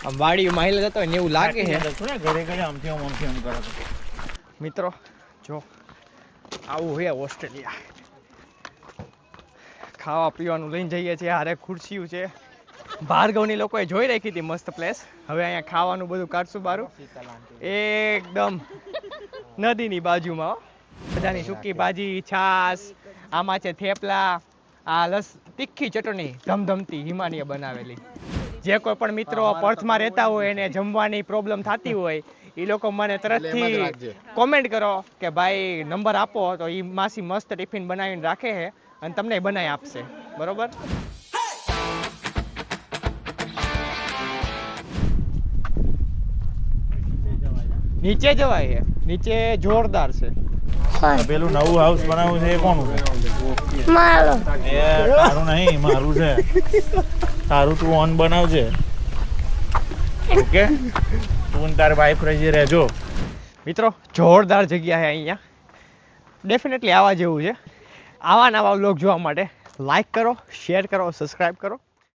આમ વાડીમાં હાલે જતો હોય ને એવું લાગે છે ઘરે ઘરે આમથી આમ કરે. મિત્રો જો આવું છે ઓસ્ટ્રેલિયા. ખાવા પીવાનું લઈને જઈએ છીએ, હારે ખુરશીઓ છે. ભાર્ગવની લોકોએ જોઈ રાખી હતી મસ્ત પ્લેસ. હવે અહીંયા ખાવાનું બધું કાઢશું બારું એકદમ નદીની બાજુમાં. બધાની સૂકી ભાજી, છાશ, આમાં છે થેપલા, આ તીખી ચટણી ધમધમતી હિમાનીએ બનાવેલી. જે કોઈ પણ મિત્રો પર્થમાં રહેતા હોય એને જમવાની પ્રોબ્લેમ થતી હોય એ લોકો મને તરતથી કોમેન્ટ કરો કે ભાઈ નંબર આપો, તો એ માસી મસ્ત ટિફિન બનાવીને રાખે છે અને તમને બનાવી આપશે. બરોબર? નીચે જવાય છે, નીચે જોરદાર છે. પેલું નવું હાઉસ બનાવ્યું છે એ કોનું છે? મારો. એ તારું નહીં, મારું છે. તારું તું ઓન બનાવજે. ઓકે, તું તાર વાઈફ રહી રહેજો. મિત્રો જોરદાર જગ્યા છે અહીંયા, ડેફિનેટલી આવા જેવું છે. આવા નવા વ્લોગ જોવા માટે લાઈક કરો, શેર કરો, સબસ્ક્રાઈબ કરો.